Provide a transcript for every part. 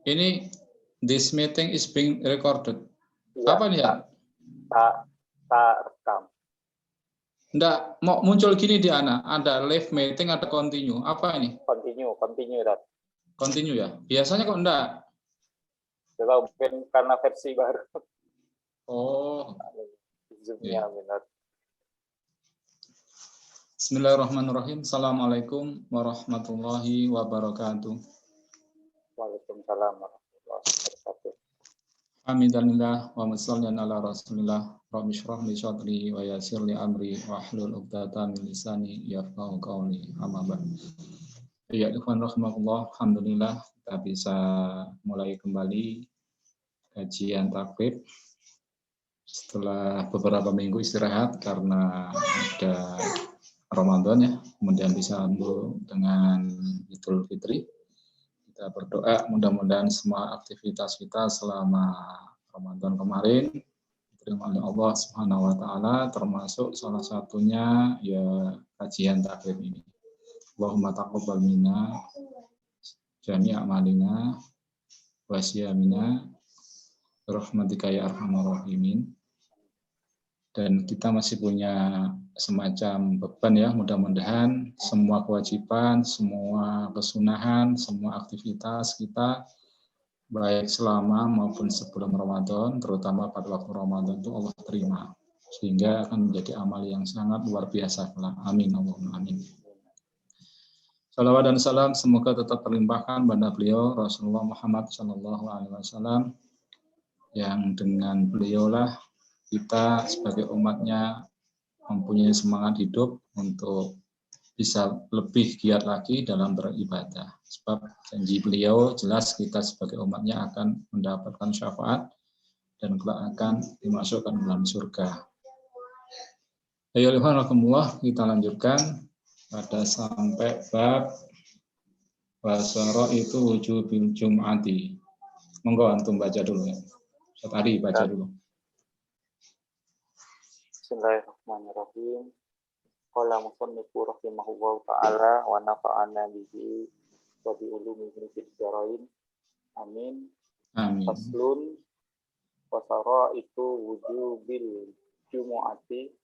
Ini this meeting is being recorded. Iya, Apa nih ya? Tak rekam. Enggak, mau muncul gini di Ana. Ada live meeting, ada continue. Apa ini? Continue, Dad. Continue ya? Biasanya kok enggak? Coba mungkin karena versi baru. Oh. Zoom-nya, Dad. Bismillahirrahmanirrahim. Assalamualaikum warahmatullahi wabarakatuh. Waalaikumsalam warahmatullahi wabarakatuh. Hamidalillah wa mushollian ala rasulillah. Rabbi shrah li sadri wa yassir li amri wa hlul 'uqdatam min lisani yafqahu qawli. Amma ba'd. Ya, ikhwan rahimakumullah, alhamdulillah kita bisa mulai kembali kajian takrib setelah beberapa minggu istirahat karena ada Ramadan ya, kemudian disambung dengan Idul Fitri. Kita berdoa mudah-mudahan semua aktivitas kita selama Ramadan kemarin diterima oleh Allah Subhanahu wa taala, termasuk salah satunya ya kajian takrib ini. Allahumma taqabbal minna jami' a'malina wa siyamina rahmatika ya arhamar rahimin. Dan kita masih punya semacam beban ya, mudah-mudahan semua kewajiban, semua kesunahan, semua aktivitas kita baik selama maupun sebelum Ramadan, terutama pada waktu Ramadan itu Allah terima, sehingga akan menjadi amal yang sangat luar biasa. Amin, Allahumma amin. Salawat dan salam semoga tetap terlimpahkan pada beliau Rasulullah Muhammad SAW, yang dengan beliaulah kita sebagai umatnya mempunyai semangat hidup untuk bisa lebih giat lagi dalam beribadah. Sebab janji beliau jelas kita sebagai umatnya akan mendapatkan syafaat dan kelak akan dimasukkan dalam surga. Ayolah, kita lanjutkan pada sampai bab basara itu wujubil jum'ati. Monggo antum baca dulu ya. Tadi baca dulu. Bismillahirrahmanirrahim. Qala musannifu rahimahullahu ta'ala wa nafa'ana bihi wa bi ulumihi fid dharain. Amin. Amin. Faslun wasara itu wujubil jumu'ati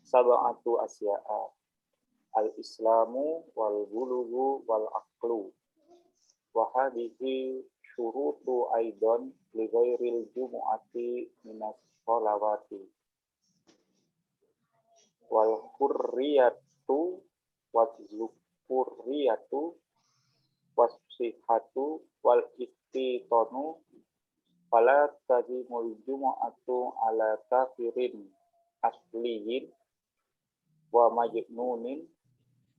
sab'atu asya'a. Al-islamu wal bulughu wal aqlu. Wa hadhihi syurutu aidan li ghairil jumu'ati minas sholawati. Wal hurriyatu wadzukurriyatu wasihatu wal istitanu fala tazimul jumu'atu ala kafirin asliyin wa majnunin.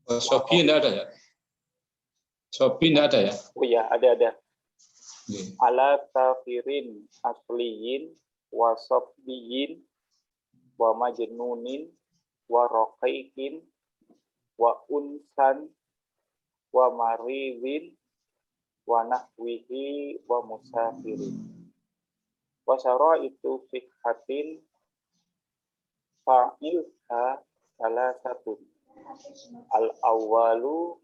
Sobi tidak ada ya? Sobi tidak ada ya? Oh ya, ada. Okay. Ala kafirin asliyin wa sabbiyin wa majnunin wa raqaikin wa unsan wa mariwin wa nahwihi wa musafirin. Wa syaraitu sihhatin fa'ilha salasatun. Al-awwalu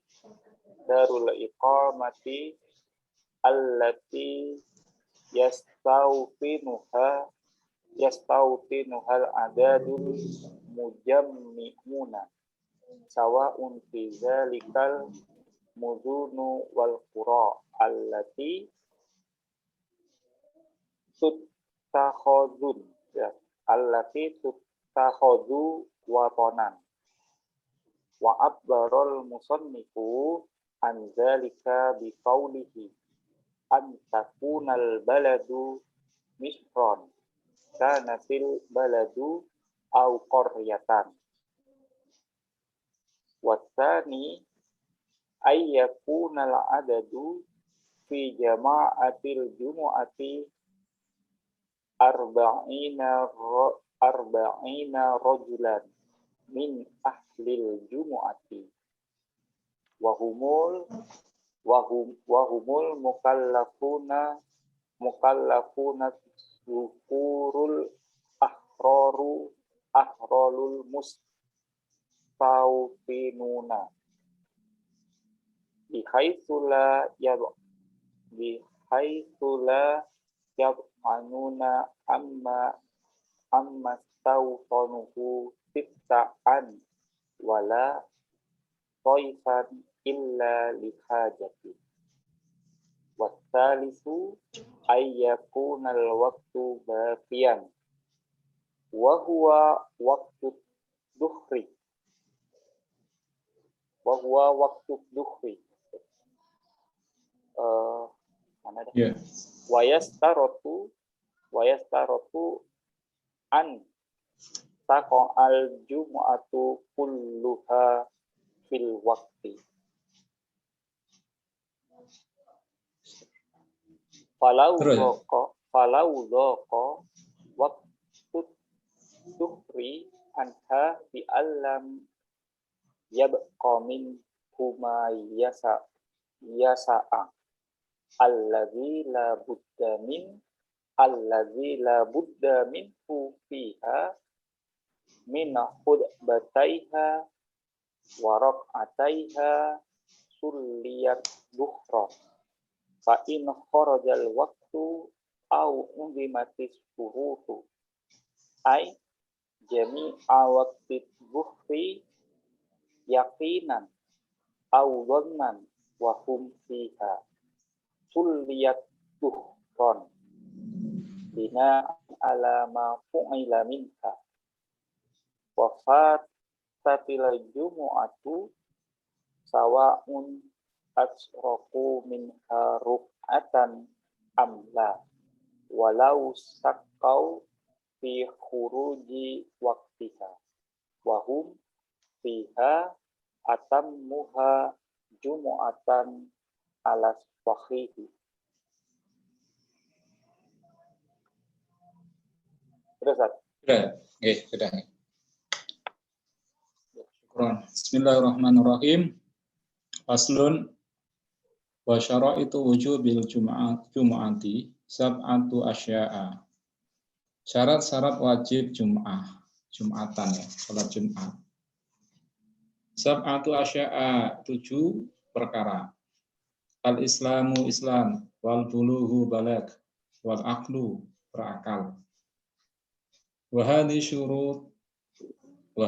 darul iqamati allati yastawtinuhal adadul mujammi'una sawa'un fi zalikal mudunu wal qura allati tuttakhadun ya allati tuttakhadu watanan wa abbarul musannifu an zalika bi qawlihi an takunal baladu misran kanatil baladu au qaryatan. Watsani ayyakunal adadu fi jama'atil jumu'ati arba'ina rajulan min ahlil jumu'ati wahumul mukallafuna syukurul ahrolul mustawfinuna bihaitsu la bihaitsu la yab'anuna amma tawfanuhu sitta'an wala toifan illa lihajati. Wassalisu ayyakunal waktu baqiyan wa huwa waktu duhri mana dah Ya. wayastarotu an taqa'al jumu'atu kulluha fil waqti falau Terus. dhaqa waktu duhri anha bi allam yabqa min huma yasa'a allazi la budda minhu fiha min khutbataiha wa rak'ataiha sulliyat duhra fa in kharajal waqtu au undimatis shurutu ay jami'a waqti duhri yaqinan au dhannan wa hum fiha sulliyat duhran bina ala ma fu'ila minha wa fatatil jumu'atu sawa'un asraku minha ruk'atan amla walau saqqau fi khuruji waqtiha wa hum fiha atammuha jumu'atan ala sahihi. Sudah. Oke, sudah. Bismillahirrahmanirrahim. Faslun wa syara'itu wujubil jumu'ati sab'atu asya'a. Syarat-syarat wajib Jumatan ya, salat Jumat. Sab'atu asya'a, 7 perkara. Al-islamu Islam, wal bulughu balag, wal aqlu berakal. Wa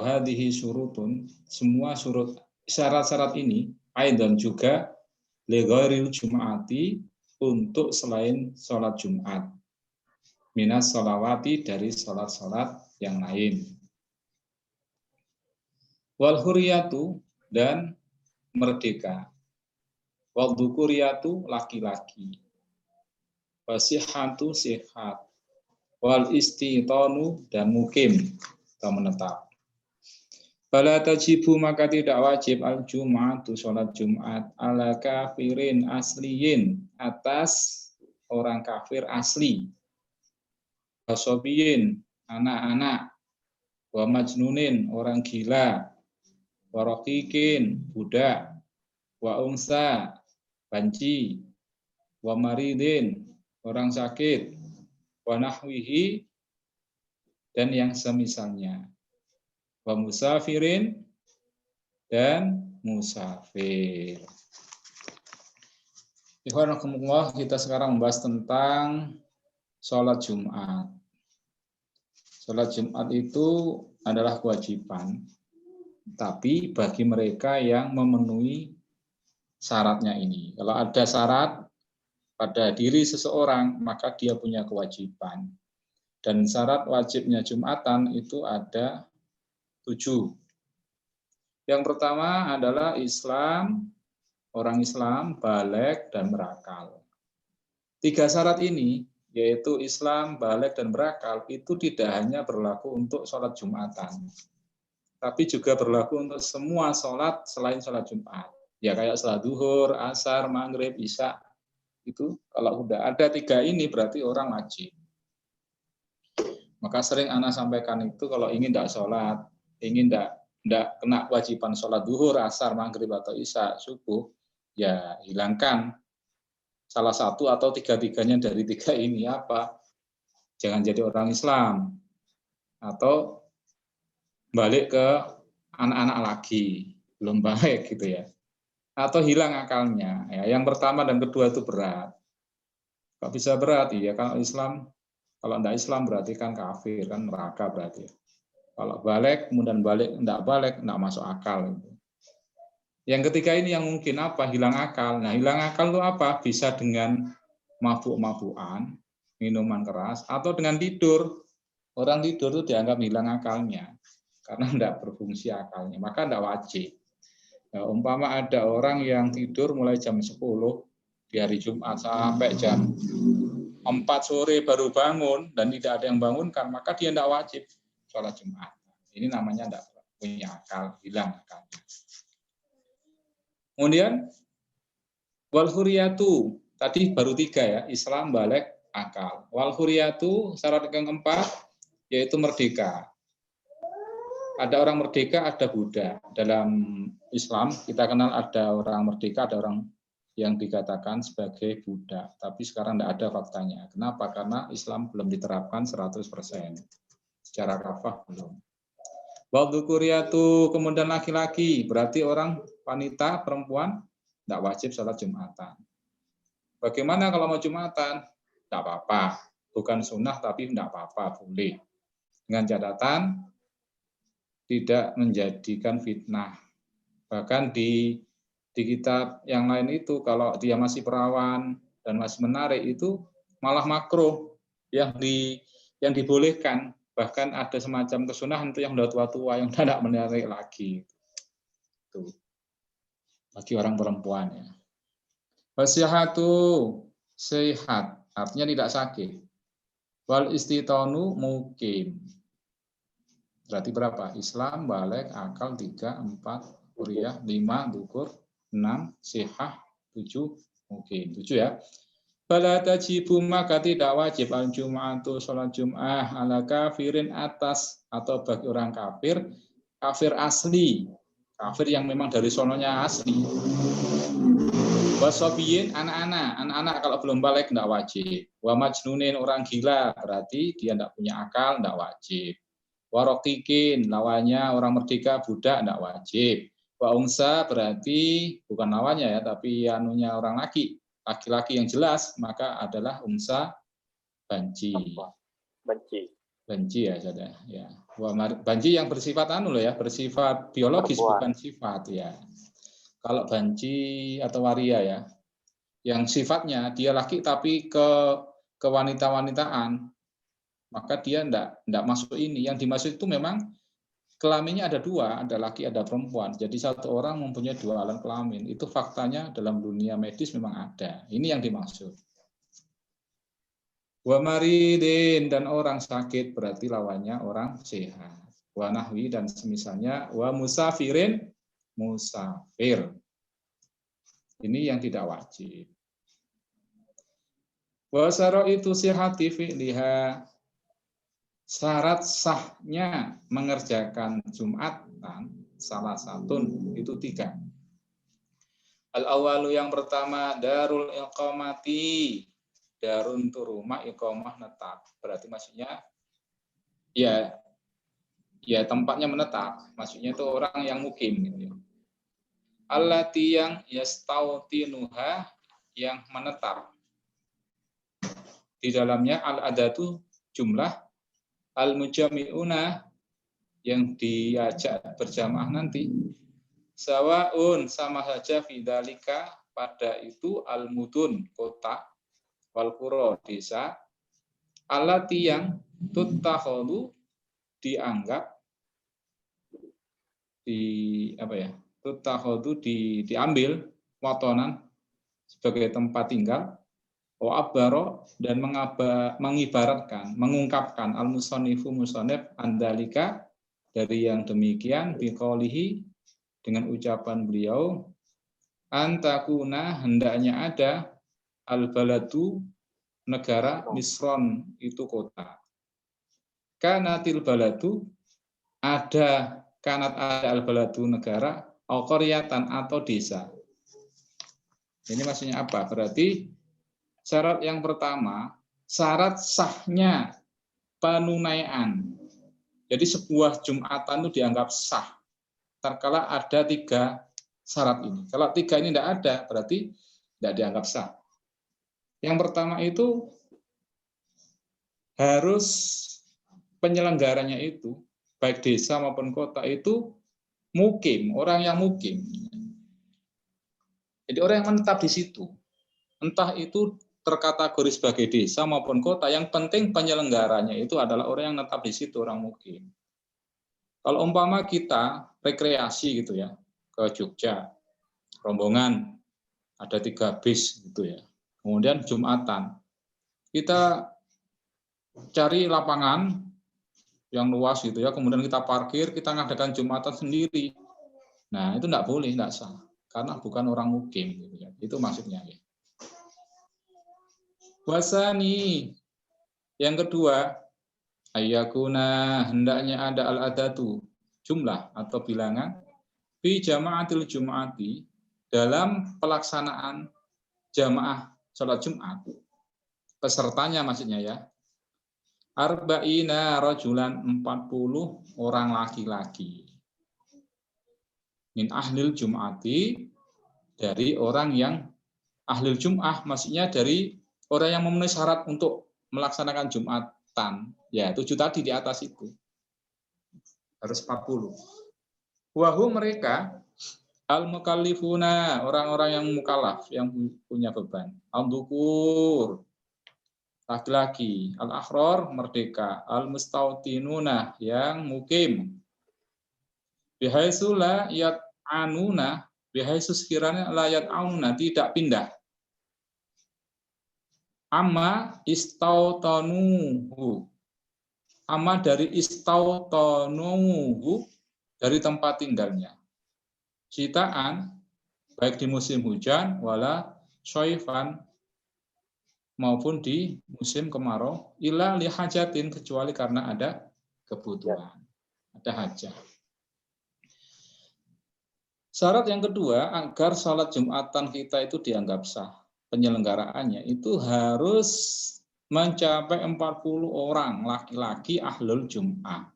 hadhihi syurutun, semua syarat-syarat ini aidan juga li ghairil jum'ati, untuk selain salat Jumat. Minas sholawati, dari salat-salat yang lain. Wal huriyatu, dan merdeka. Wal dzukuriyatu, laki-laki. Wasihhatu, sehat. Wal istitanu, dan mukim atau menetap. Fala tajibu, maka tidak wajib al jum'atu, salat Jumat, ala kafirin asliyin, atas orang kafir asli. Wasobiyin, anak-anak. Wa majnunin, orang gila. Wa raqiqin, budak. Wa unsa, banci. Wa maridin, orang sakit. Wa nahwihi, dan yang semisalnya. Wa musafirin, dan musafir. Ikhwanakumullah, kita sekarang membahas tentang sholat Jumat. Sholat Jumat itu adalah kewajiban, tapi bagi mereka yang memenuhi syaratnya ini. Kalau ada syarat pada diri seseorang, maka dia punya kewajiban. Dan syarat wajibnya Jumatan itu ada 7. Yang pertama adalah Islam, orang Islam, baligh, dan berakal. 3 syarat ini, yaitu Islam, baligh, dan berakal, itu tidak hanya berlaku untuk sholat Jumatan, tapi juga berlaku untuk semua sholat selain sholat Jumat. Ya kayak sholat duhur, asar, maghrib, isya. Itu kalau udah ada 3 ini berarti orang wajib. Maka sering anak sampaikan itu kalau ingin tidak sholat, ingin tidak kena kewajiban sholat duhur, asar, maghrib, atau isya, subuh, ya hilangkan salah satu atau 3-3-nya dari 3 ini. Apa? Jangan jadi orang Islam, atau balik ke anak-anak lagi, belum baik gitu ya, atau hilang akalnya. Ya, yang pertama dan kedua itu berat. Kok bisa berat? Iya, kalau Islam, kalau tidak Islam berarti kan kafir, kan neraka berarti. Kalau balik, kemudian balik, tidak masuk akal. Yang ketiga ini yang mungkin apa? Hilang akal. Nah, hilang akal itu apa? Bisa dengan mabuk-mabukan, minuman keras, atau dengan tidur. Orang tidur itu dianggap hilang akalnya, karena tidak berfungsi akalnya, maka tidak wajib. Nah, umpama ada orang yang tidur mulai jam 10 di hari Jumat sampai jam 4 sore baru bangun, dan tidak ada yang bangunkan, maka dia tidak wajib sholat Jumat. Ini namanya tidak punya akal, hilang akalnya. Kemudian wal huriyatu, tadi baru 3 ya, Islam, balik, akal. Wal huriyatu syarat yang keempat yaitu merdeka. Ada orang merdeka, ada budak. Dalam Islam kita kenal ada orang merdeka, ada orang yang dikatakan sebagai budak. Tapi sekarang tidak ada faktanya. Kenapa? Karena Islam belum diterapkan 100%. Secara kafah belum. Wal dzukuriyatu, kemudian laki-laki, berarti orang wanita, perempuan, tidak wajib sholat Jumatan. Bagaimana kalau mau Jumatan? Tidak apa-apa. Bukan sunnah, tapi tidak apa-apa, boleh. Dengan catatan, tidak menjadikan fitnah. Bahkan di kitab yang lain itu, kalau dia masih perawan dan masih menarik, itu malah makruh yang dibolehkan. Bahkan ada semacam kesunahan itu yang sudah tua-tua, yang tidak menarik lagi. Itu. Bagi orang perempuan ya. Wasihatu, sehat, artinya tidak sakit. Wal istitonu mukim. Berarti berapa? Islam, balik, akal 3, 4, huriyah 5, dukur 6, sihah 7, mukim. 7 ya. Fala tajibu, maka tidak wajib al-jum'atu sholat jum'ah ala kafirin atas, atau bagi orang kafir, kafir asli, kafir yang memang dari sononya asli. Wasobiyin, anak-anak kalau belum balik tidak wajib. Wa majnunin, orang gila, berarti dia tidak punya akal, tidak wajib. Warokikin, lawannya orang merdeka, budak, tidak wajib. Wa ungsa, berarti bukan lawannya ya, tapi anunya orang laki-laki yang jelas, maka adalah ungsa banci. Banci ya, saudara. Ya. Banci yang bersifat bersifat biologis, bukan sifat ya. Kalau banci atau waria ya, yang sifatnya dia laki tapi ke wanita-wanitaan, maka dia enggak masuk ini. Yang dimaksud itu memang kelaminnya ada 2, ada laki ada perempuan. Jadi satu orang mempunyai 2 alat kelamin. Itu faktanya dalam dunia medis memang ada. Ini yang dimaksud. Wa maridin, dan orang sakit, berarti lawannya orang sehat. Wa nahwi, dan semisalnya. Wa musafirin, musafir. Ini yang tidak wajib. Wa syaraitu sihhati fi'liha, syarat sahnya mengerjakan Jumatan salah satu itu 3. Al-awalu, yang pertama, darul iqamati, darun itu rumah, iqamah netap. Berarti maksudnya ya tempatnya menetap. Maksudnya itu orang yang mukim gitu. Allati, yang yastautinuha, yang menetap. Di dalamnya al-adatu jumlah, al-mujami'una, yang diajak berjamaah nanti, sawaun, sama saja, fidalika, pada itu, al-mudun, kota, wal qura, desa, allati, yang tuttakhadhu, dianggap, tuttakhadhu, diambil, watonan, sebagai tempat tinggal, wa'abaro, dan mengibaratkan, mengungkapkan, al-musannifu musannif andalika, dari yang demikian, biqaulihi, dengan ucapan beliau, antakuna, hendaknya ada, al-baladu, negara, misron, itu kota. Kanatil baladu, kanat ada al-baladu, negara, au qaryatan, atau desa. Ini maksudnya apa? Berarti syarat yang pertama, syarat sahnya penunaian. Jadi sebuah Jumatan itu dianggap sah tatkala ada 3 syarat ini. Kalau 3 ini tidak ada, berarti tidak dianggap sah. Yang pertama itu harus penyelenggaranya itu, baik desa maupun kota itu mukim, orang yang mukim. Jadi orang yang menetap di situ. Entah itu terkategori sebagai desa maupun kota, yang penting penyelenggaranya itu adalah orang yang menetap di situ, orang mukim. Kalau umpama kita rekreasi gitu ya, ke Jogja, rombongan, ada 3 bis gitu ya. Kemudian Jumatan, kita cari lapangan yang luas gitu ya, kemudian kita parkir, kita ngadakan Jumatan sendiri. Nah, itu enggak boleh, enggak sah. Karena bukan orang mukim gitu ya. Itu maksudnya ya. Wasani, yang kedua, ayyakuna, hendaknya ada al-adatu, jumlah atau bilangan, fi jama'atil jum'ati, dalam pelaksanaan jamaah sholat Jumat. Pesertanya maksudnya ya. Arba'ina rajulan, 40 orang laki-laki. Min ahlil jum'ati, dari orang yang ahlil jum'ah, maksudnya dari orang yang memenuhi syarat untuk melaksanakan Jumatan. Ya, 7 tadi di atas itu. Harus 40. Wahum mereka al-mukallifuna, orang-orang yang mukallaf, yang punya beban. Al-dukur, laki-laki. Al-akhror, merdeka. Al-mustautinuna, yang mukim. Bihaisu la yat'anuna, bihaisu sekiranya la yat'anuna, tidak pindah. Amma istautanuhu, amma dari istautanuhu, dari tempat tinggalnya. Citaan, baik di musim hujan, wala syaifan, maupun di musim kemarau, illa lihajatin, kecuali karena ada kebutuhan, ada hajat. Syarat yang kedua, agar sholat Jumatan kita itu dianggap sah, penyelenggaraannya itu harus mencapai 40 orang laki-laki ahlul Jum'ah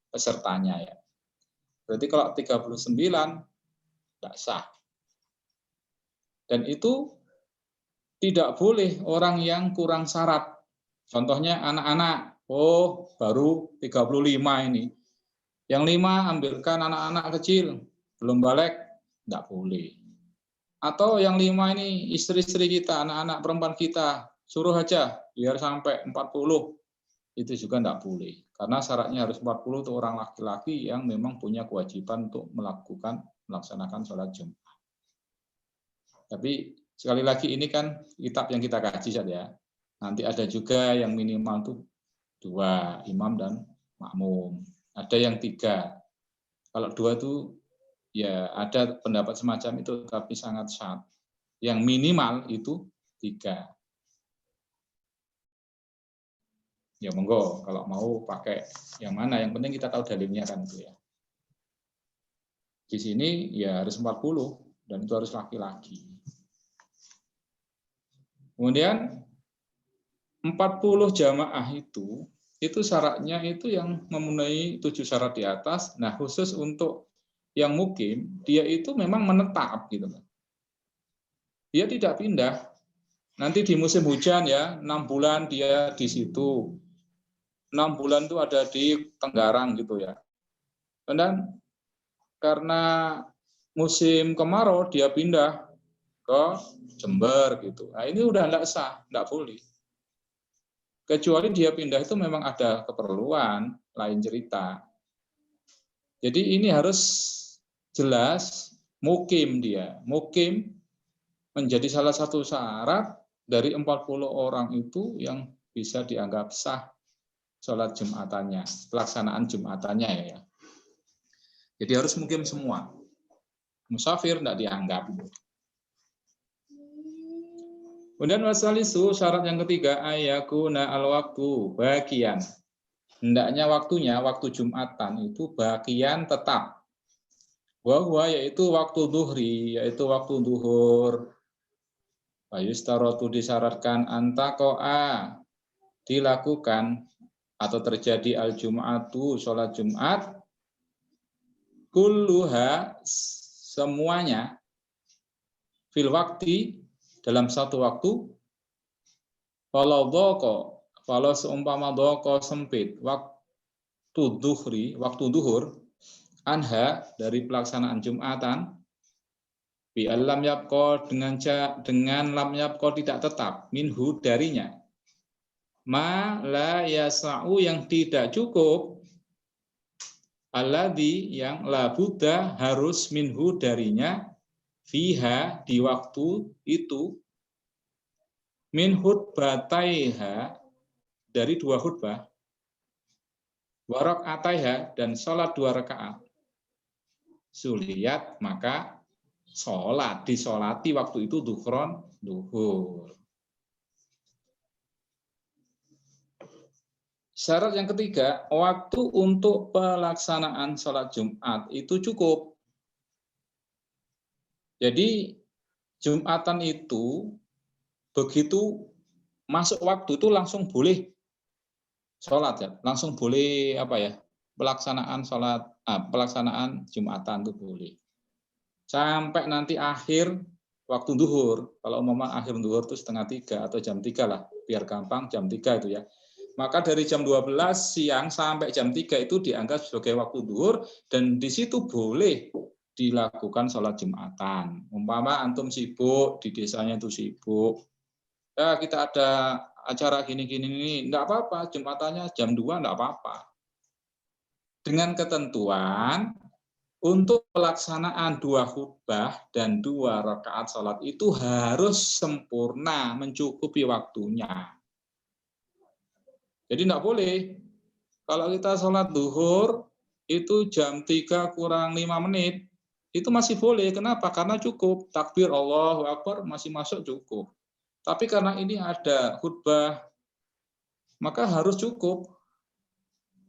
pesertanya ya. Berarti kalau 39 tidak sah. Dan itu tidak boleh orang yang kurang syarat. Contohnya anak-anak, oh baru 35 ini. Yang 5 ambilkan anak-anak kecil, belum balik, tidak boleh. Atau yang 5 ini istri-istri kita, anak-anak perempuan kita, suruh aja biar sampai 40. Itu juga tidak boleh. Karena syaratnya harus 40 untuk orang laki-laki yang memang punya kewajiban untuk melaksanakan sholat Jumat. Tapi sekali lagi ini kan kitab yang kita kaji saja. Nanti ada juga yang minimal itu 2, imam dan makmum. Ada yang 3. Kalau 2 itu ya ada pendapat semacam itu, tapi sangat syad. Yang minimal itu 3. Ya monggo, kalau mau pakai yang mana, yang penting kita tahu dalilnya kan itu ya. Di sini ya harus 40 dan itu harus laki-laki. Kemudian 40 jamaah itu syaratnya itu yang memenuhi 7 syarat di atas. Nah, khusus untuk yang mukim, dia itu memang menetap gitu. Dia tidak pindah. Nanti di musim hujan ya, 6 bulan dia di situ. 6 bulan itu ada di Tenggarang gitu ya. Dan karena musim kemarau dia pindah ke Jember gitu. Nah, ini udah enggak sah, enggak boleh. Kecuali dia pindah itu memang ada keperluan, lain cerita. Jadi ini harus jelas mukim dia. Mukim menjadi salah satu syarat dari 40 orang itu yang bisa dianggap sah sholat Jumatannya, pelaksanaan Jumatannya ya. Jadi harus mukim semua. Musafir tidak dianggap. Kemudian wasalisu, syarat yang ketiga, ayakuna al-waktu, bagian. Hendaknya waktunya, waktu Jumatan itu bagian tetap. Wahwa yaitu waktu duhri, yaitu waktu duhur. Bayustarotu disyaratkan antakoa, dilakukan atau terjadi al-Jum'atu, sholat Jumat, kulluha, semuanya, fil wakti, dalam satu waktu, Kalau seumpama dhoko sempit waktu duhur anha dari pelaksanaan Jumatan bi lam yabqa dengan lam yabqa tidak tetap minhu darinya ma la yasa'u yang tidak cukup alladzi yang la budda harus minhu darinya fiha di waktu itu min hutbataiha dari 2 khutbah warok ataiha dan sholat 2 rakaat suliyat maka disolati waktu itu duhur. Syarat yang ketiga, waktu untuk pelaksanaan sholat Jumat itu cukup. Jadi Jumatan itu begitu masuk waktu itu langsung boleh sholat ya, langsung boleh pelaksanaan Jumatan itu boleh. Sampai nanti akhir waktu duhur, kalau umpama akhir duhur itu 2:30 atau jam 3 lah, biar gampang jam 3 itu ya. Maka dari jam 12 siang sampai jam 3 itu dianggap sebagai waktu duhur dan di situ boleh dilakukan sholat Jumatan. Umpama antum sibuk, di desanya itu sibuk, ya kita ada acara gini-gini, enggak apa-apa, Jumatannya jam 2 enggak apa-apa. Dengan ketentuan untuk pelaksanaan 2 khutbah dan 2 rakaat sholat itu harus sempurna, mencukupi waktunya. Jadi enggak boleh. Kalau kita sholat duhur, itu jam 3 kurang 5 menit, itu masih boleh. Kenapa? Karena cukup. Takbir Allahu Akbar masih masuk cukup. Tapi karena ini ada khutbah, maka harus cukup.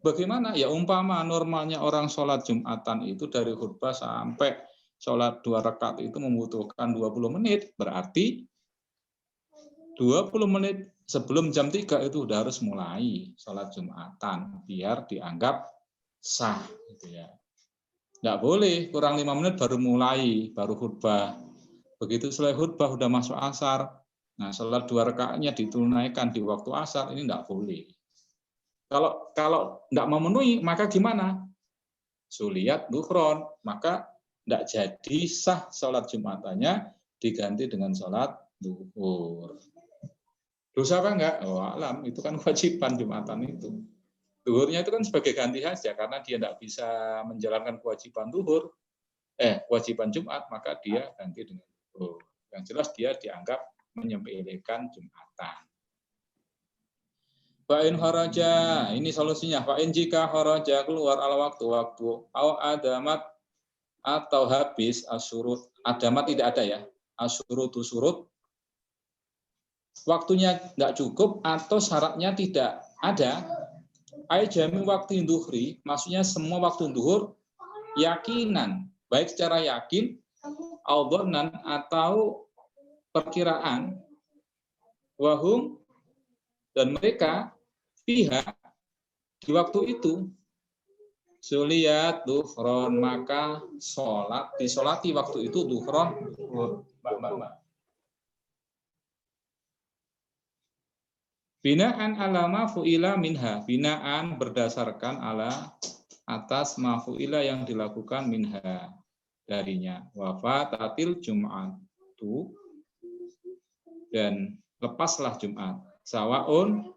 Bagaimana? Ya umpama normalnya orang sholat Jumatan itu dari khutbah sampai sholat 2 rakaat itu membutuhkan 20 menit. Berarti 20 menit sebelum jam 3 itu udah harus mulai sholat Jumatan. Biar dianggap sah. Gitu ya. Nggak boleh kurang 5 menit baru mulai, baru khutbah. Begitu selesai khutbah udah masuk asar. Nah, sholat 2 rakaatnya ditunaikan di waktu asar, ini nggak boleh. Kalau nggak memenuhi, maka gimana? Suliyat duhron, maka nggak jadi sah sholat Jumatannya diganti dengan sholat duhur. Dosa apa enggak? Oh, alam, itu kan kewajiban Jumatan itu. Duhurnya itu kan sebagai ganti saja, karena dia nggak bisa menjalankan kewajiban kewajiban Jumat, maka dia ganti dengan duhur. Yang jelas dia dianggap menyepelekan Jumatan. Fa'in kharaja, ini solusinya. Fa'in jika kharaja keluar al waktu au adamat atau habis asyurut. Adamat tidak ada ya. Asyurutu surut. Waktunya nggak cukup atau syaratnya tidak ada. Ai jami waktu duhri, maksudnya semua waktu duhur yakinan, baik secara yakin, au dhannan atau perkiraan, wahum dan mereka pihak di waktu itu suliyat duhron, maka disolati waktu itu duhron. Binaan ala mafu'ila minha, binaan berdasarkan atas mafu'ila yang dilakukan minha darinya. Wafatatil Jum'atu, dan lepaslah Jumat. Sawaun,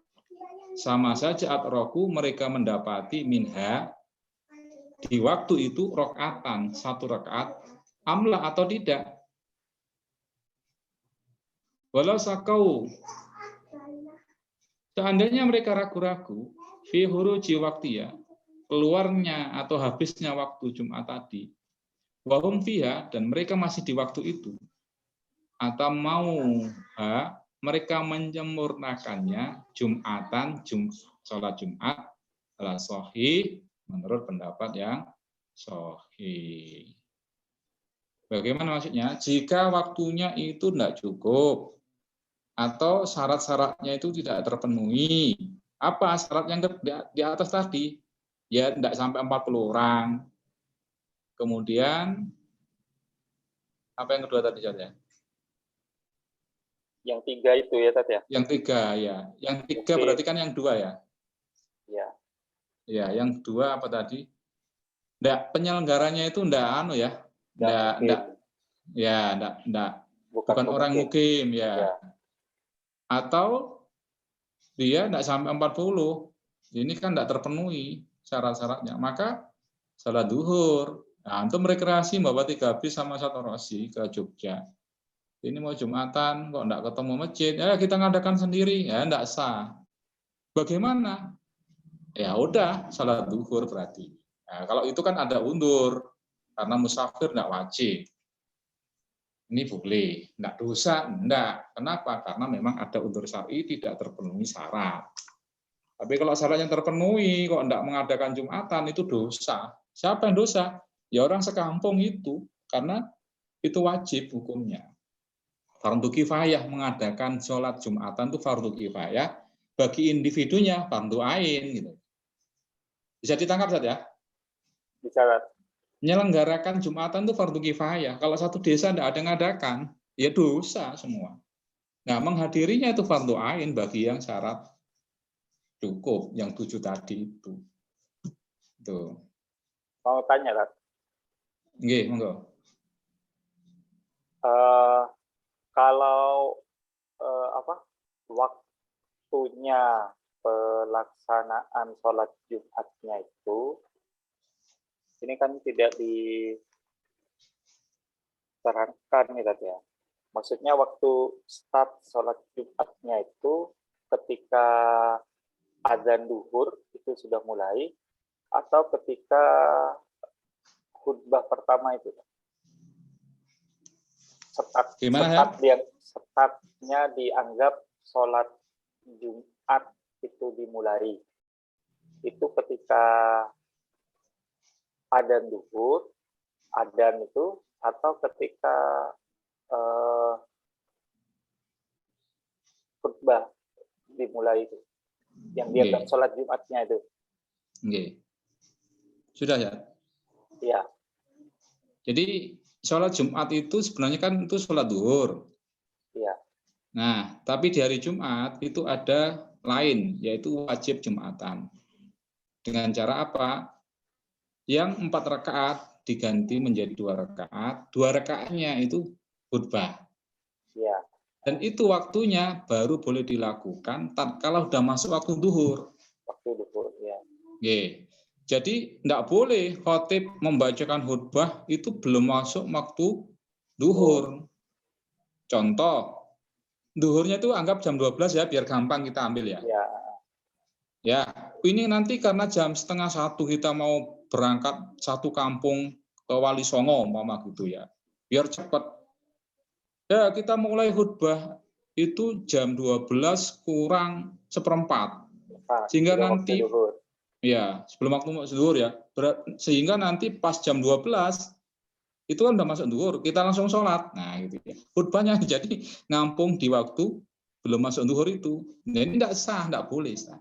sama saja atroku mereka mendapati minha di waktu itu rakaatan, 1 rakaat, amla atau tidak. Walau sakau, seandainya mereka ragu-ragu, fi huruji waktiya, keluarnya atau habisnya waktu Jumat tadi, wahum fiha, dan mereka masih di waktu itu, atau mereka menyempurnakannya Jumatan, sholat Jumat, adalah sahih, menurut pendapat yang sahih. Bagaimana maksudnya? Jika waktunya itu tidak cukup, atau syarat-syaratnya itu tidak terpenuhi. Apa syarat yang di atas tadi? Ya tidak sampai 40 orang. Kemudian apa yang kedua tadi saja? Yang 3 itu ya, Tat ya? Yang 3 ya. Yang 3 Oke. berarti kan yang 2 ya? Ya. Ya, yang 2 apa tadi? Penyelenggaranya itu enggak ya. Nggak mungkin. Enggak. Bukan Bukan orang pemukим. mukim Ya. ya. Atau dia enggak sampai 40. Ini kan enggak terpenuhi syarat-syaratnya. Maka salat duhur. Nah, untuk rekreasi bawa 3 bis sama 1 rosi ke Jogja. Ini mau Jumatan kok enggak ketemu masjid, ya kita ngadakan sendiri, ya enggak sah. Bagaimana? Ya udah, salat duhur berarti. Nah, kalau itu kan ada undur, karena musafir enggak wajib. Ini boleh, enggak dosa, enggak. Kenapa? Karena memang ada undur syar'i tidak terpenuhi syarat. Tapi kalau syaratnya terpenuhi, kok enggak mengadakan Jumatan, itu dosa. Siapa yang dosa? Ya orang sekampung itu, karena itu wajib hukumnya. Fardu kifayah mengadakan sholat Jumatan itu fardu kifayah, bagi individunya fardu ain gitu. Bisa ditangkap saja? Bisa, Tat. Menyelenggarakan Jumatan itu fardu kifayah. Kalau satu desa tidak ada yang ngadakan, ya dosa semua. Nah, menghadirinya itu fardu ain bagi yang syarat cukup, yang 7 tadi itu. Tuh. Mau tanya, Tat. Nggih, monggo. Kalau waktunya pelaksanaan sholat Jumatnya itu, ini kan tidak diterangkan nih Tat ya. Maksudnya waktu start sholat Jumatnya itu ketika azan duhur itu sudah mulai, atau ketika khutbah pertama itu. Startnya dianggap sholat Jumat itu dimulai. Itu ketika adzan duhur, adzan itu, atau ketika khutbah dimulai itu, yang dianggap sholat Jumatnya itu. Sudah ya? Iya. Jadi sholat Jumat itu sebenarnya kan itu sholat duhur. Iya. Nah, tapi di hari Jumat itu ada lain, yaitu wajib Jumatan. Dengan cara apa? Yang 4 rakaat diganti menjadi 2 rakaat. 2 rakaatnya itu khutbah. Iya. Dan itu waktunya baru boleh dilakukan tatkala sudah masuk waktu duhur. Waktu duhur, ya. Jadi tidak boleh khotib membacakan khutbah itu belum masuk waktu duhur. Contoh, duhurnya itu anggap jam 12 ya, biar gampang kita ambil ya. Ya. Ya, ini nanti karena jam 12:30 kita mau berangkat satu kampung ke Wali Songo, mama gitu ya. Biar cepat. Ya, kita mulai khutbah itu jam 12 kurang 1/4. Sehingga nanti ya, sebelum waktu zuhur ya. Sehingga nanti pas jam 12 itu kan udah masuk zuhur, kita langsung sholat. Nah, gitu ya. Khutbahnya jadi ngampung di waktu belum masuk zuhur itu. Nah, ini tidak sah, tidak boleh sah.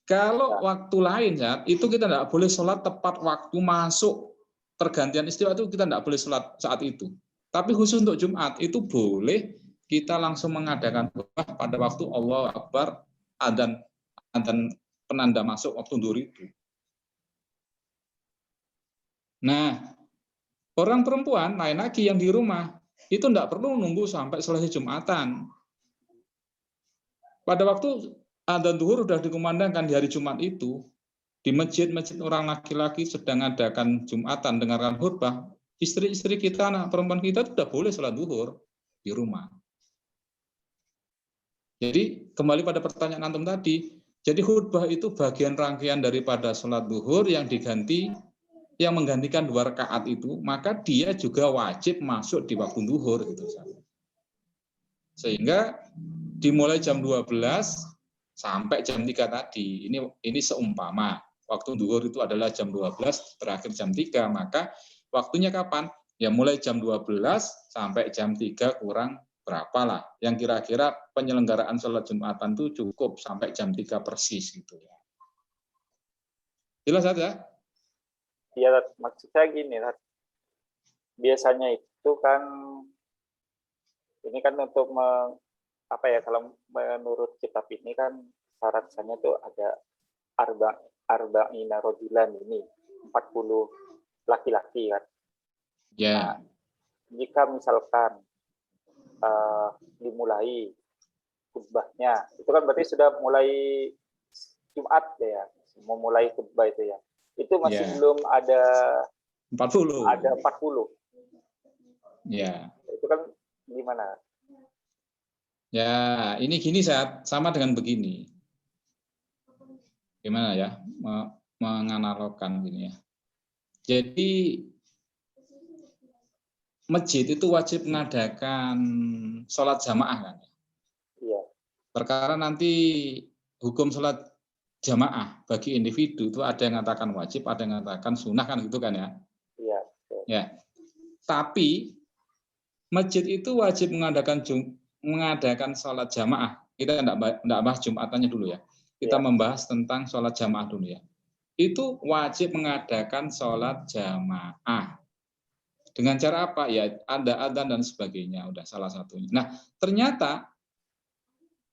Kalau waktu lain ya, itu kita tidak boleh sholat tepat waktu masuk pergantian istiwa, itu kita tidak boleh sholat saat itu. Tapi khusus untuk Jumat itu boleh kita langsung mengadakan khutbah pada waktu Allahu Akbar, adzan penanda masuk waktu zuhur itu. Nah, orang perempuan lain lagi yang di rumah itu tidak perlu nunggu sampai selesai Jumatan. Pada waktu adzan zuhur sudah dikumandangkan di hari Jumat itu, di masjid-masjid orang laki-laki sedang adakan Jumatan, dengarkan khutbah, istri-istri kita, anak perempuan kita sudah boleh sholat zuhur di rumah. Jadi kembali pada pertanyaan antum tadi, jadi khutbah itu bagian rangkaian daripada sholat zuhur yang diganti, yang menggantikan 2 rakaat itu, maka dia juga wajib masuk di waktu zuhur gitu. Sehingga dimulai jam 12 sampai jam 3 tadi. Ini seumpama waktu zuhur itu adalah jam 12, terakhir jam 3, maka waktunya kapan? Ya mulai jam 12 sampai jam 3 kurang berapa lah. Yang kira-kira penyelenggaraan sholat Jumatan itu cukup sampai jam 3 persis gitu ya. Jelas saja? Iya, maksud saya gini, biasanya itu kan ini kan untuk kalau menurut kitab ini kan syaratnya tuh ada arba'ina rojulan, ini 40 laki-laki kan. Ya. Nah, jika misalkan dimulai khutbahnya, itu kan berarti sudah mulai Jumat ya, memulai khutbah itu ya. Itu masih belum ada 40. Ada 40. Ya. Itu kan gimana? Ya, ini gini sama dengan begini. Gimana ya menganalogkan gini ya. Jadi masjid itu wajib mengadakan sholat jamaah kan. Iya. Perkara nanti hukum sholat jamaah bagi individu itu ada yang mengatakan wajib, ada yang mengatakan sunnah kan gitu kan ya. Iya. Ya. Tapi masjid itu wajib mengadakan sholat jamaah. Kita tidak bahas Jumatannya dulu ya. Kita membahas tentang sholat jamaah dulu ya. Itu wajib mengadakan sholat jamaah. Dengan cara apa? Ya ada adzan dan sebagainya. Udah salah satunya. Nah, ternyata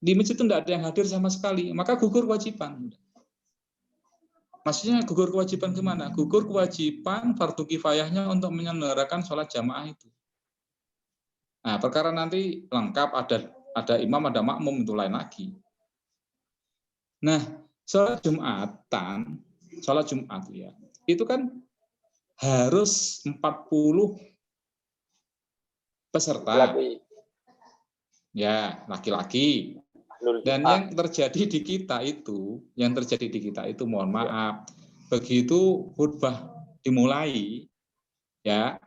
di masjid itu tidak ada yang hadir sama sekali. Maka gugur kewajiban. Maksudnya gugur kewajiban gimana? Gugur kewajiban fardu kifayahnya untuk menyelenggarakan sholat jamaah itu. Nah, perkara nanti lengkap ada imam, ada makmum, itu lain lagi. Nah, sholat Jumat ya, itu kan harus 40 peserta. Ya, laki-laki. Dan yang terjadi di kita itu, mohon maaf, begitu khutbah dimulai, ya,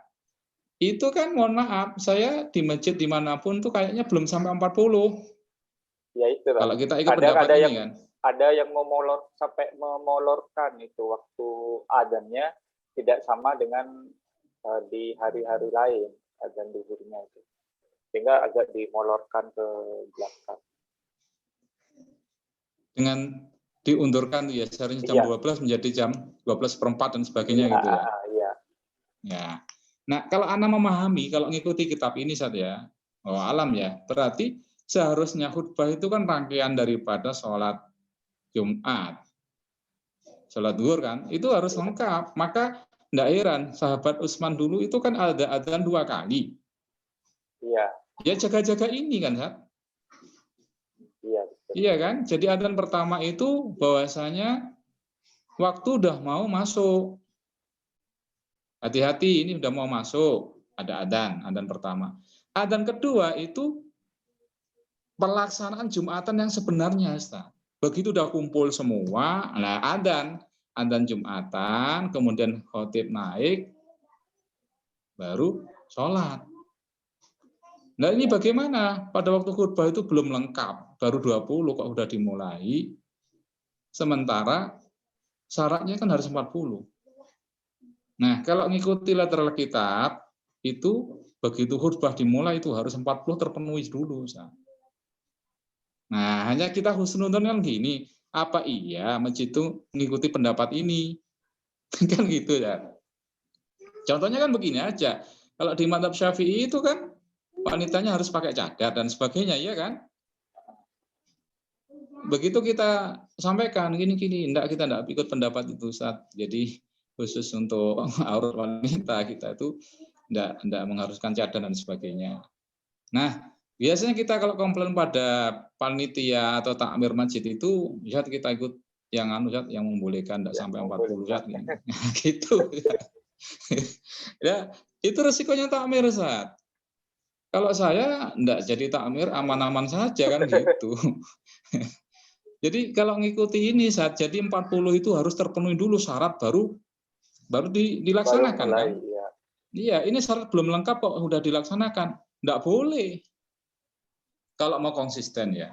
itu kan mohon maaf, saya di masjid dimanapun tuh kayaknya belum sampai 40. Ya itu kan. Kalau kita ikut pendapat ini kan. Ada yang sampai memolorkan itu waktu adzannya tidak sama dengan di hari-hari lain adzan zuhurnya itu, sehingga agak dimolorkan ke belakang. Dengan diundurkan ya seharusnya jam 12 menjadi jam 12:04 dan sebagainya gitu ya. Iya. Ya. Nah, kalau Anda memahami, kalau ngikuti kitab ini saja, alam ya, berarti seharusnya khutbah itu kan rangkaian daripada sholat Jumat. Sholat zuhur kan, itu harus lengkap. Maka tidak heran, sahabat Utsman dulu itu kan ada adzan 2 kali. Iya. Ya jaga-jaga ini kan, Sat. Iya. Iya kan? Jadi adzan pertama itu bahwasanya waktu udah mau masuk. Hati-hati, ini udah mau masuk. Ada adzan pertama. Adzan kedua itu pelaksanaan Jumatan yang sebenarnya, Ustaz. Begitu udah kumpul semua, nah adzan Jumatan, kemudian khotib naik, baru sholat. Nah ini bagaimana? Pada waktu khutbah itu belum lengkap, baru 20 kok udah dimulai, sementara syaratnya kan harus 40. Nah kalau ngikuti lateral kitab, itu begitu khutbah dimulai itu harus 40 terpenuhi dulu. Nah, hanya kita husnuzon kan gini, apa iya masjid itu mengikuti pendapat ini? Kan gitu ya. Contohnya kan begini aja. Kalau di mazhab Syafi'i itu kan wanitanya harus pakai cadar dan sebagainya, ya kan? Begitu kita sampaikan gini-gini, kita enggak ikut pendapat itu, Ustaz. Jadi khusus untuk aurat wanita kita itu enggak mengharuskan cadar dan sebagainya. Nah, biasanya kita kalau komplain pada panitia atau takmir masjid itu, ya kita ikut yang yang membolehkan tidak sampai 40 gitu. Ya, itu resikonya takmir, Ustaz. Kalau saya enggak jadi takmir, aman-aman saja kan gitu. Jadi kalau ngikuti ini, Ustaz, jadi 40 itu harus terpenuhi dulu syarat baru dilaksanakan kan? Iya, ini syarat belum lengkap kok sudah dilaksanakan. Enggak boleh. Kalau mau konsisten ya.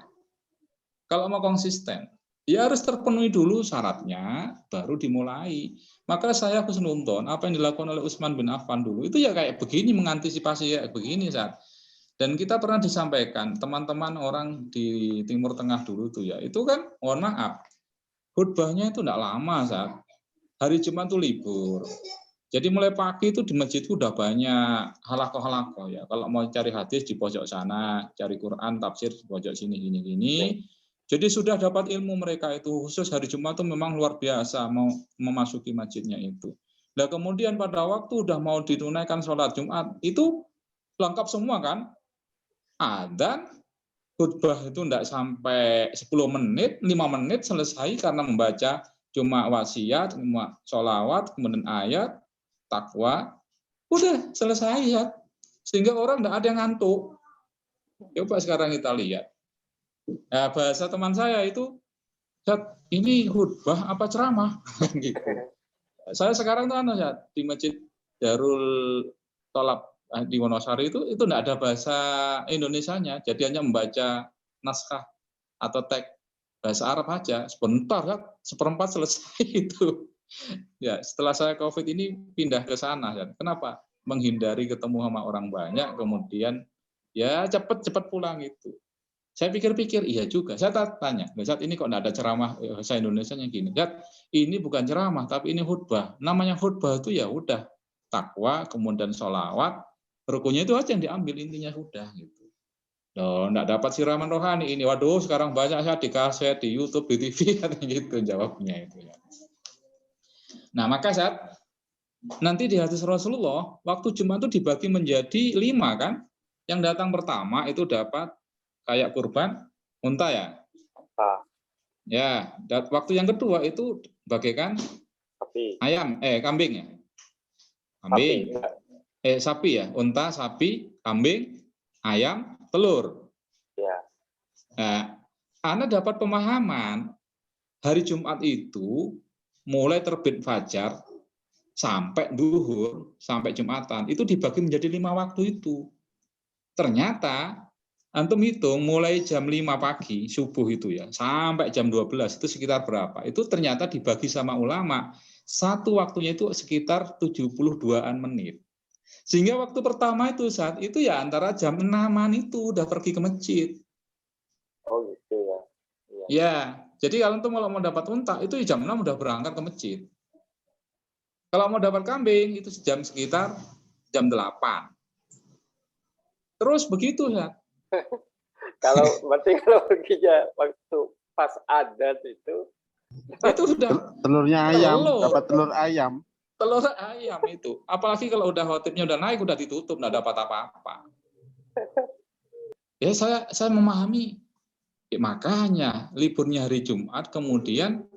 Kalau mau konsisten, ya harus terpenuhi dulu syaratnya, baru dimulai. Maka saya harus nonton apa yang dilakukan oleh Utsman bin Affan dulu. Itu ya kayak begini, mengantisipasi ya begini, Saat. Dan kita pernah disampaikan, teman-teman orang di Timur Tengah dulu tuh ya, itu kan, mohon maaf, khutbahnya itu enggak lama, Saat. Hari Jumat itu libur. Jadi mulai pagi itu di masjid itu udah banyak halakoh-halakoh ya. Kalau mau cari hadis di pojok sana, cari Quran, tafsir di pojok sini, gini. Jadi sudah dapat ilmu mereka itu, khusus hari Jumat itu memang luar biasa mau memasuki masjidnya itu. Nah kemudian pada waktu udah mau ditunaikan sholat Jumat, itu lengkap semua kan. Adzan, khutbah itu enggak sampai 10 menit, 5 menit selesai karena membaca cuma wasiat, cuma sholawat, kemudian ayat, takwa, udah selesai ya. Sehingga orang enggak ada yang ngantuk. Coba sekarang kita lihat. Nah, bahasa teman saya itu, ini khutbah apa ceramah? gitu. Saya sekarang tuh di Masjid Darul Tolab di Wonosari itu enggak ada bahasa Indonesianya, jadi hanya membaca naskah atau teks bahasa Arab aja. Sebentar kan, seperempat selesai itu. Ya, setelah saya COVID ini pindah ke sana. Kenapa? Menghindari ketemu sama orang banyak, kemudian ya cepat pulang itu. Saya pikir-pikir, iya juga. Saya tanya, saat ini kok enggak ada ceramah bahasa Indonesianya gini. Ini bukan ceramah, tapi ini khutbah. Namanya khutbah itu ya udah takwa, kemudian sholawat, rukunnya itu aja yang diambil, intinya sudah gitu. Loh, enggak dapat siraman rohani ini. Waduh, sekarang banyak saya di kaset, di YouTube, di TV, gitu jawabnya itu ya. Nah, maka saat nanti di hadis Rasulullah, waktu Jumat itu dibagi menjadi 5 kan. Yang datang pertama itu dapat kayak kurban unta ya. Ya, waktu yang kedua itu bagaikan ayam, kambing ya. Kambing. Sapi ya, unta, sapi, kambing, ayam, telur. Ya. Nah, Anda dapat pemahaman hari Jumat itu mulai terbit fajar sampai duhur, sampai Jumatan, itu dibagi menjadi 5 waktu itu. Ternyata antum hitung mulai jam 5 pagi subuh itu ya sampai jam 12 itu sekitar berapa? Itu ternyata dibagi sama ulama satu waktunya itu sekitar 72-an menit. Sehingga waktu pertama itu saat itu ya antara jam 6-an itu udah pergi ke masjid. Oh gitu ya. Ya, jadi kalau mau dapat unta itu jam 6 udah berangkat ke masjid. Kalau mau dapat kambing itu sekitar jam 8. Terus begitu ya. Berarti kalau perginya waktu pas adat itu sudah telurnya ayam, dapat telur ayam. Telur ayam itu. Apalagi kalau udah khotibnya udah naik, udah ditutup, nggak dapat apa-apa. Ya saya memahami. Ya, makanya liburnya hari Jumat kemudian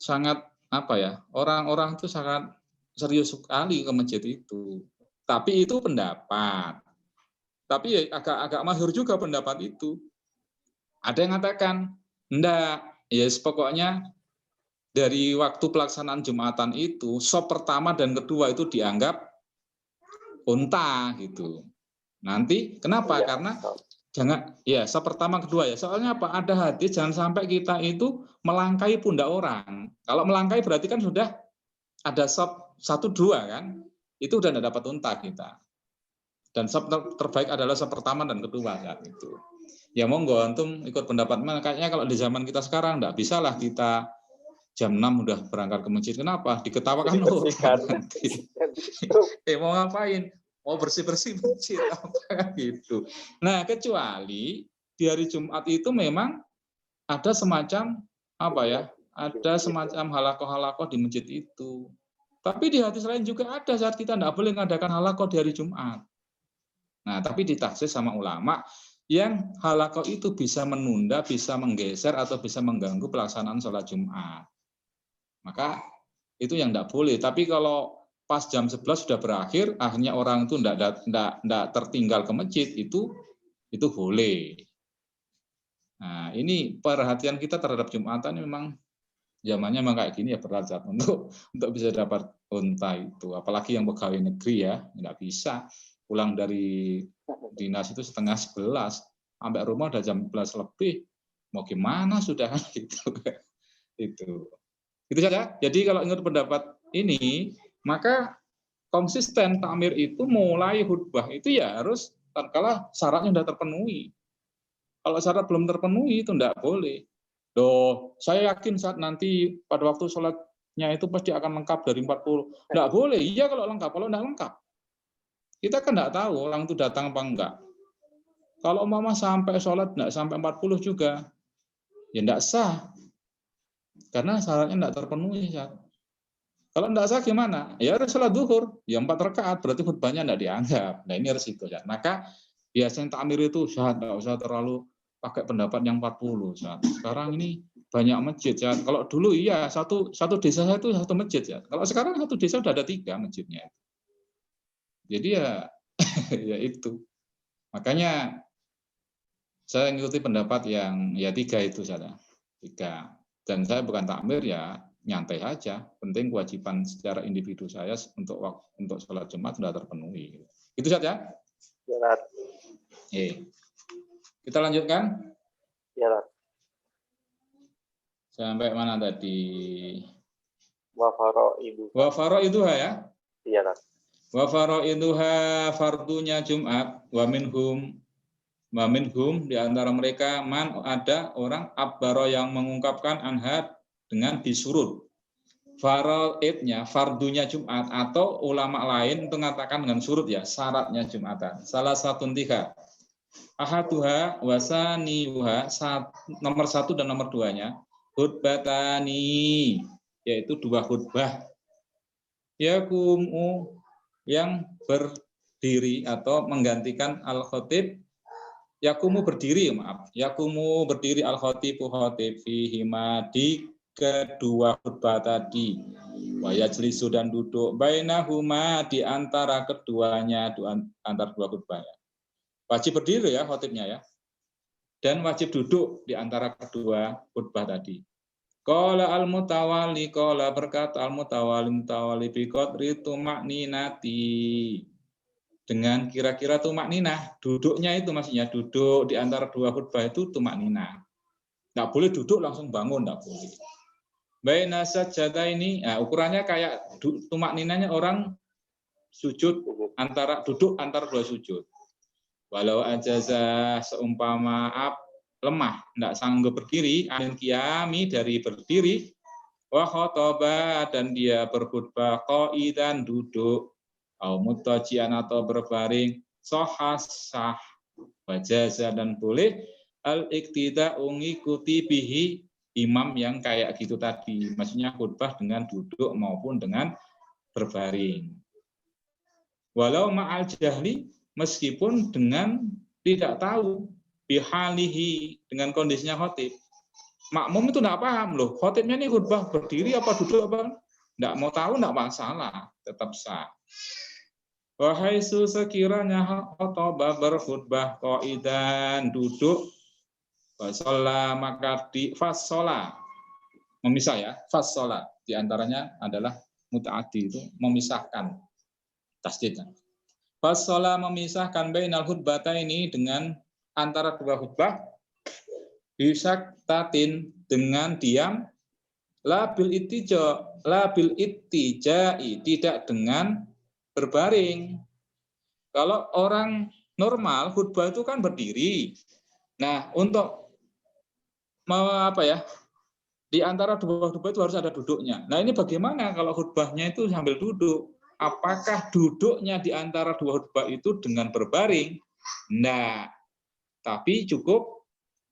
sangat orang-orang itu sangat serius sekali ke masjid itu. Tapi itu pendapat. Tapi ya agak masyhur juga pendapat itu. Ada yang mengatakan, enggak, ya pokoknya dari waktu pelaksanaan Jumatan itu, sop pertama dan kedua itu dianggap unta gitu. Nanti kenapa? Karena sop pertama kedua ya. Soalnya apa? Ada hadis jangan sampai kita itu melangkai pundak orang. Kalau melangkai berarti kan sudah ada sop 1, 2 kan? Itu udah enggak dapat unta kita. Dan sop terbaik adalah sop pertama dan kedua saat itu. Ya monggo antum ikut pendapat mana? Kayaknya kalau di zaman kita sekarang enggak bisa lah kita jam 6 udah berangkat ke masjid. Kenapa? Diketawakan orang nanti. Mau ngapain? Mau bersih-bersih masjid apa gitu. Nah, kecuali di hari Jumat itu memang ada semacam ada semacam halakoh-halakoh di masjid itu. Tapi di hadis lain juga ada saat kita tidak boleh mengadakan halakoh di hari Jumat. Nah, tapi ditahsis sama ulama yang halakoh itu bisa menunda, bisa menggeser atau bisa mengganggu pelaksanaan sholat Jumat. Maka itu yang tidak boleh. Tapi kalau pas jam 11 sudah berakhir, akhirnya orang itu tidak tertinggal ke masjid, itu boleh. Nah, ini perhatian kita terhadap Jumatan memang zamannya memang kayak gini ya, berat untuk bisa dapat unta itu. Apalagi yang pegawai negeri ya, nggak bisa. Pulang dari dinas itu 10:30, sampai rumah udah jam 11 lebih. Mau gimana sudah gitu. Itu saja. Jadi kalau menurut pendapat ini, maka konsisten takmir itu mulai khutbah itu ya harus tatkala syaratnya sudah terpenuhi. Kalau syarat belum terpenuhi itu tidak boleh. Saya yakin saat nanti pada waktu sholat hadisnya itu pasti akan lengkap dari 40. Nggak boleh, iya kalau lengkap, kalau nggak lengkap. Kita kan nggak tahu orang itu datang apa enggak. Kalau umpama sampai sholat nggak sampai 40 juga, ya nggak sah. Karena syaratnya nggak terpenuhi. Kalau nggak sah gimana? Ya harus sholat duhur, ya 4 rakaat, berarti khutbahnya nggak dianggap. Nah ini resiko. Maka biasanya takmir itu nggak usah terlalu pakai pendapat yang 40. Sekarang ini banyak masjid. Kalau dulu iya satu desa itu satu masjid. Kalau sekarang satu desa udah ada 3 masjidnya. Jadi ya ya itu. Makanya saya mengikuti pendapat yang ya 3 itu saja. 3. Dan saya bukan takmir ya nyantai aja. Penting kewajiban secara individu saya untuk sholat Jumat sudah terpenuhi. Itu saja. Ya, Kita lanjutkan. Ya. Sampai mana tadi? Wa faraiduha ya. Iya, Wa faraiduha fardunya Jumat wa minhum di antara mereka man ada orang abbaro yang mengungkapkan anhad dengan disurut. Faraidnya fardunya Jumat atau ulama lain itu mengatakan dengan surut ya syaratnya Jumatan. Salah satu 3. Ahaduha wasaniuha nomor 1 dan nomor 2-nya khutbatani yaitu 2 khutbah. Yakumu yang berdiri atau menggantikan al-khatib. Yakumu berdiri al-khatibu khatib fihima di kedua khutbah tadi. Wa yajlisu dan duduk bainahuma di antara keduanya, antara 2 khutbah ya. Wajib berdiri ya khatibnya ya. Dan wajib duduk di antara kedua khutbah tadi. Qala al-mutawali, qala berkata al-mutawali bi qadri tumakninati. Dengan kira-kira tumakninah, duduknya itu maksudnya duduk di antara 2 khutbah itu tumakninah. Enggak boleh duduk langsung bangun, enggak boleh. Baina sajadaini, ukurannya kayak tumakninahnya orang sujud duduk antara 2 sujud. Walau ajaza seumpama lemah, tidak sanggup berdiri, anil qiyami dari berdiri, wa khotobah dan dia berkhutbah qaidan duduk, au muttajian atau berbaring, sah, wajaza dan boleh al-iktida ngikuti bihi imam yang kayak gitu tadi, maksudnya khutbah dengan duduk maupun dengan berbaring. Walau ma'al jahli, meskipun dengan tidak tahu bihalihi dengan kondisinya khatib. Makmum itu tidak paham loh, khatibnya ini khutbah berdiri apa duduk apa, tidak mau tahu tidak masalah, tetap sah. Wahai sekiranya khotbah berkhutbah qaidan duduk, fasola maka di fasola memisah ya, fasola diantaranya adalah mutaaddi itu memisahkan tasdidnya. Fasola memisahkan bainal khutbataini dengan antara 2 khutbah bisaktatin dengan diam labil ittijai tidak dengan berbaring. Kalau orang normal khutbah itu kan berdiri. Nah, untuk di antara 2 khutbah itu harus ada duduknya. Nah, ini bagaimana kalau khutbahnya itu sambil duduk? Apakah duduknya di antara 2 khutbah itu dengan berbaring? Nah, tapi cukup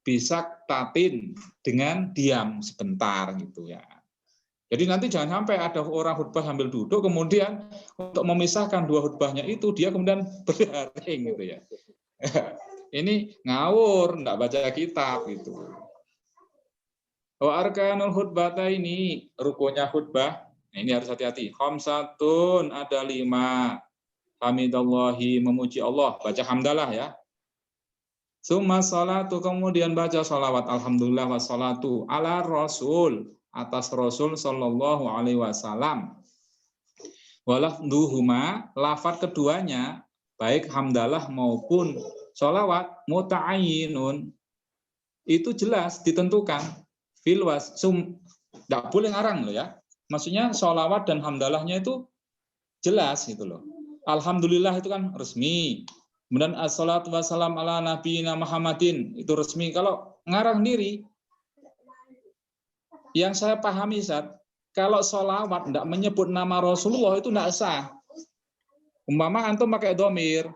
bisa tatin dengan diam sebentar gitu ya. Jadi nanti jangan sampai ada orang khutbah sambil duduk, kemudian untuk memisahkan 2 khutbahnya itu dia kemudian berbaring gitu ya. Ini ngawur, enggak baca kitab gitu. Wa arkanul khutbata ini rukunnya khutbah. Nah, ini harus hati-hati. Khamsatun ada 5. Hamidallahi memuji Allah, baca hamdalah ya. Summa salatu kemudian baca salawat alhamdulillah wassalatu ala rasul atas Rasul sallallahu alaihi wasallam. Walafduhuma lafaz keduanya baik hamdalah maupun salawat muta'ayyinun itu jelas ditentukan filwas tidak boleh ngarang loh ya. Maksudnya sholawat dan hamdalahnya itu jelas gitu loh. Alhamdulillah itu kan resmi. Kemudian assalatu wassalam ala nabiyina Muhammadin itu resmi. Kalau ngarang diri, yang saya pahami Ustaz, kalau sholawat tidak menyebut nama Rasulullah itu tidak sah. Umpama antum pakai domir,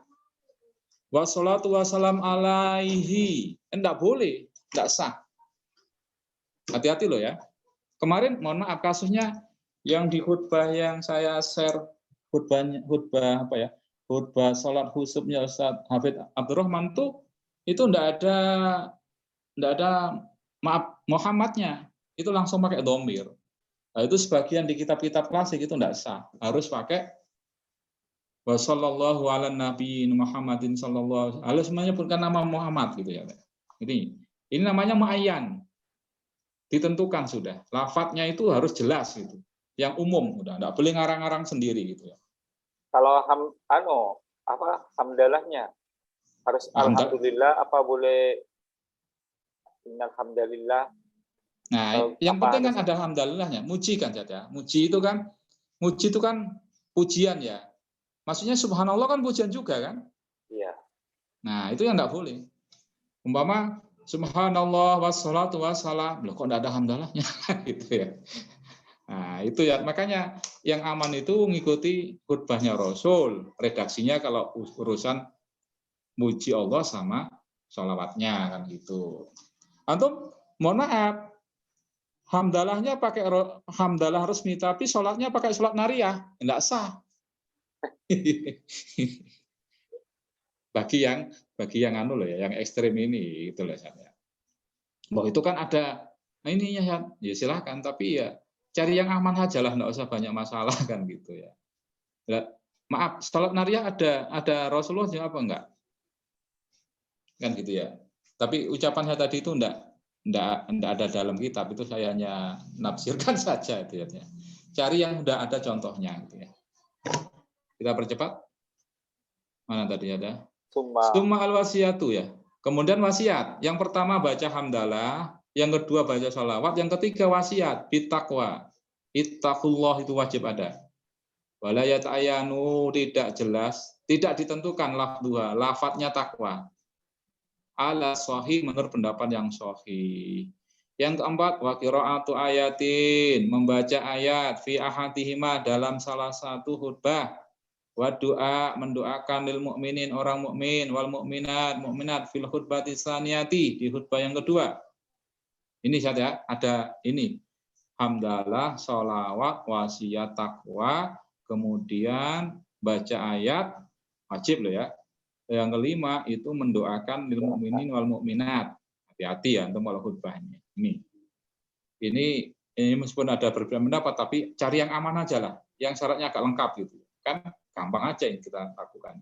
wassalatu wassalam alaihi, tidak boleh, tidak sah. Hati-hati loh ya. Kemarin mohon maaf kasusnya yang di khutbah yang saya share khutbah apa ya? Khutbah salat khusubnya Ustaz Hafid Abdurrahman itu enggak ada maaf Muhammadnya. Itu langsung pakai domir. Nah, itu sebagian di kitab-kitab klasik itu enggak sah. Harus pakai wa sallallahu ala nabiyyin Muhammadin sallallahu alaihi wasallam menyebutkan nama Muhammad gitu ya. Ini namanya muayyan. Ditentukan sudah. Lafadznya itu harus jelas gitu. Yang umum udah enggak boleh ngarang-ngarang sendiri gitu ya. Kalau hamdalahnya harus alhamdulillah apa boleh innalhamdalillah? Nah, yang penting kan ada hamdalillahnya, muji kan saja. Muji itu kan pujian ya. Maksudnya subhanallah kan pujian juga kan? Iya. Nah, itu yang enggak boleh. Umpama subhanallah wassalatu wassalam, loh kok enggak ada hamdalahnya gitu ya. Nah, itu ya makanya yang aman itu mengikuti khutbahnya Rasul. Redaksinya kalau urusan muji Allah sama sholawatnya kan gitu. Antum mohon maaf, hamdalahnya pakai hamdalah resmi tapi sholatnya pakai sholat nariyah, enggak sah. bagi yang anu loh ya, yang ekstrim ini itu loh ya. Bahwa itu kan ada ininya ya silakan tapi ya cari yang aman aja lah, enggak usah banyak masalah kan gitu ya. Maaf, sholat nariyah ada Rasulullah apa enggak? Kan gitu ya. Tapi ucapan saya tadi itu enggak ada dalam kitab, itu saya hanya nafsirkan saja itu ya. Cari yang sudah ada contohnya gitu ya. Kita percepat. Mana tadi ada? Summa al-wasiyatu ya. Kemudian wasiat. Yang pertama baca hamdalah, yang kedua baca sholawat, yang ketiga wasiat bittaqwa. Ittaqullah itu wajib ada. Wala yata'ayanu tidak jelas, tidak ditentukan lafduha, lafadznya takwa. Ala sahih menurut pendapat yang sahih. Yang keempat wa qiraatu ayatin, membaca ayat fi ahadihima dalam salah satu khutbah. Wa doa mendoakan lil mukminin orang mukmin wal mukminat fil khutbati tsaniyati di khutbah yang kedua. Ini saja ada ini hamdalah, sholawat, wasiat, takwa, kemudian baca ayat wajib loh ya. Yang kelima itu mendoakan lil mukminin wal mukminat. Hati-hati ya untuk kalau khutbahnya. Ini meskipun ada berbeda pendapat tapi cari yang aman aja lah, yang syaratnya agak lengkap gitu. Kan gampang aja yang kita lakukan.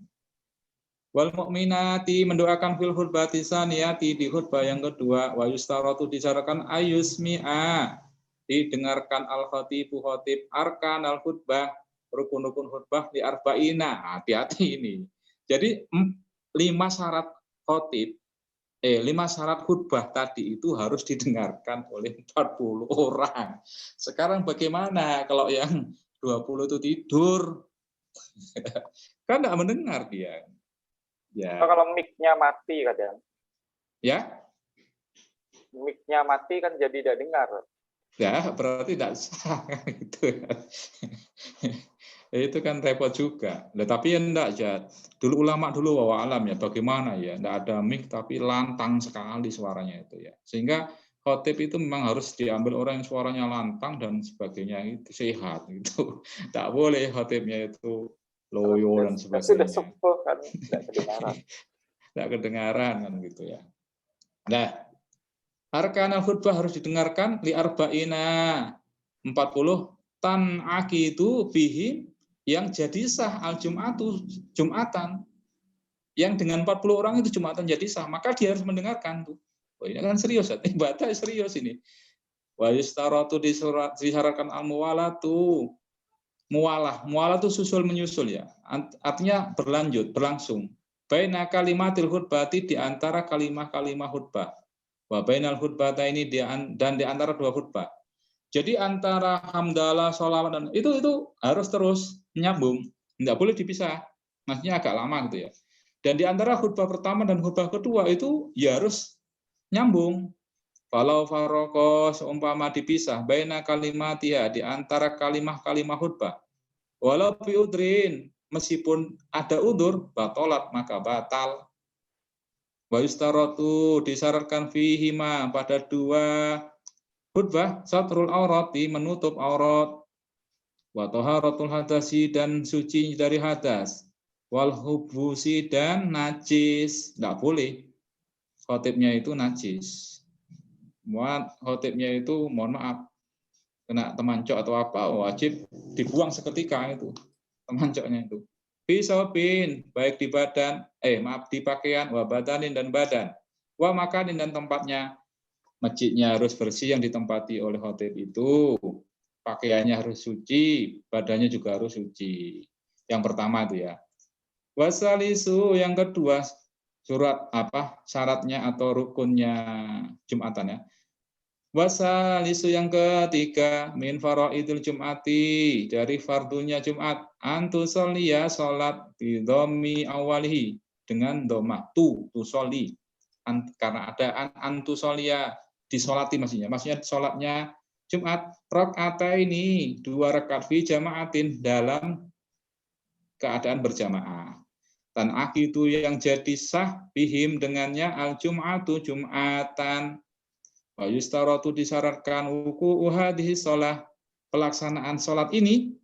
Wal mukminati mendoakan fil khutbati tsaniyati di khutbah yang kedua, wa yustaratu disyaratkan ayusmi'a didengarkan al-khatibu khatib arkan al-khutbah rukun-rukun khutbah di arba'ina. Hati-hati ini. Jadi 5 syarat khutbah tadi itu harus didengarkan oleh 40 orang. Sekarang bagaimana kalau yang 20 itu tidur? Kan enggak mendengar dia. Ya. Kalau mic-nya mati kadang. Ya? Mic-nya mati kan jadi tidak dengar. Ya, berarti tidak sah gitu. Itu kan repot juga. Tapi ya enggak ya. Dulu ulama dulu wa alam ya bagaimana ya, enggak ada mic tapi lantang sekali suaranya itu ya. Sehingga khotib itu memang harus diambil orang yang suaranya lantang dan sebagainya itu sehat gitu. Enggak boleh khotibnya itu loyo dan sebagainya. Sudah sepuh kan enggak kedengaran. Enggak kedengaran kan gitu ya. Nah, arkanal khutbah harus didengarkan li arba'ina 40 tan aqidu bihi yang jadi sah al jum'atu jum'atan, yang dengan 40 orang itu jum'atan jadi sah, maka dia harus mendengarkan tuh. Oh, ini kan serius, ibadah serius ini. Wa yustaratu disyaratkan al muwalatu. Muwalah itu susul menyusul ya. Artinya berlanjut, berlangsung. Baina kalimatil khutbati di antara kalimah-kalimah khutbah. Wa bainal khutbataini dan di antara dua khutbah. Jadi antara hamdalah, sholawat dan itu harus terus nyambung, nggak boleh dipisah. Maksudnya agak lama gitu ya. Dan di antara khutbah pertama dan khutbah kedua itu ya harus nyambung. Falau faroko seumpama dipisah baina kalimatiha di antara kalimah-kalimah khutbah. Walau biudrin meskipun ada udur batolat maka batal. Wa yustaratu disyaratkan fihima pada dua khutbah satrul aurati menutup aurat. Wa taharatul hadasi dan suci dari hadas. Wal hubusi dan najis. Enggak boleh khotibnya itu najis. Khotibnya itu mohon maaf kena temancok atau apa wajib dibuang seketika itu temancoknya itu. Bisobin baik di badan di pakaian wa badanin dan badan wa makanin dan tempatnya. Masjidnya harus bersih yang ditempati oleh khotib itu, pakaiannya harus suci, badannya juga harus suci. Yang pertama itu ya. Wasalisu yang kedua surat syaratnya atau rukunnya Jumatan ya. Wasalisu yang ketiga min faraidil Jum'ati dari fardunya Jumat antusolliya salat bidhammi awalihi dengan dhamma tu soli karena ada antusolliya disolati maksudnya sholatnya Jumat ini 2 rakaat fi jama'atin dalam keadaan berjamaah. Dan itu yang jadi sah bihim dengannya al-jum'atu Jumatan. Wa yustaratu disyaratkan wuqu'u hadhihi shalah pelaksanaan salat ini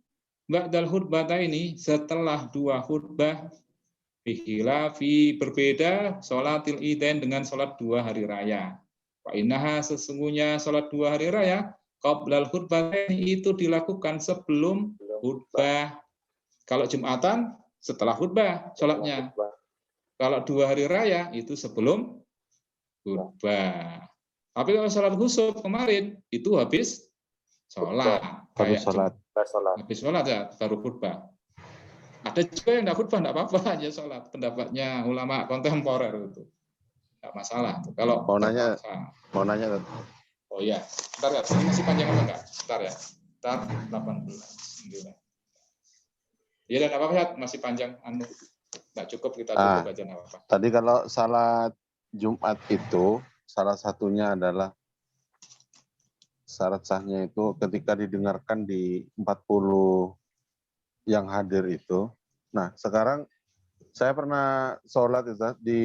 ba'dal khutbah ini setelah 2 khutbah bihilafi berbeda salatil idain dengan salat 2 hari raya. Wa innaha sesungguhnya salat 2 hari raya qablal khutbah itu dilakukan sebelum khutbah. Kalau Jumatan setelah khutbah salatnya. Kalau 2 hari raya itu sebelum khutbah. Tapi kalau salat khusuf kemarin itu habis salat. Habis salat. Habis salat ya baru khutbah. Ada juga yang enggak khutbah enggak apa-apa aja salat. Pendapatnya ulama kontemporer itu. Enggak masalah. Kalau mau nanya. Oh iya, bentar ya, ini masih panjang apa enggak? Bentar ya, bentar 18. Iya dan apa-apa masih panjang, enggak cukup kita cukup aja apa-apa. Tadi kalau salat Jumat itu salah satunya adalah syarat sahnya itu ketika didengarkan di 40 yang hadir itu. Nah, sekarang saya pernah sholat itu di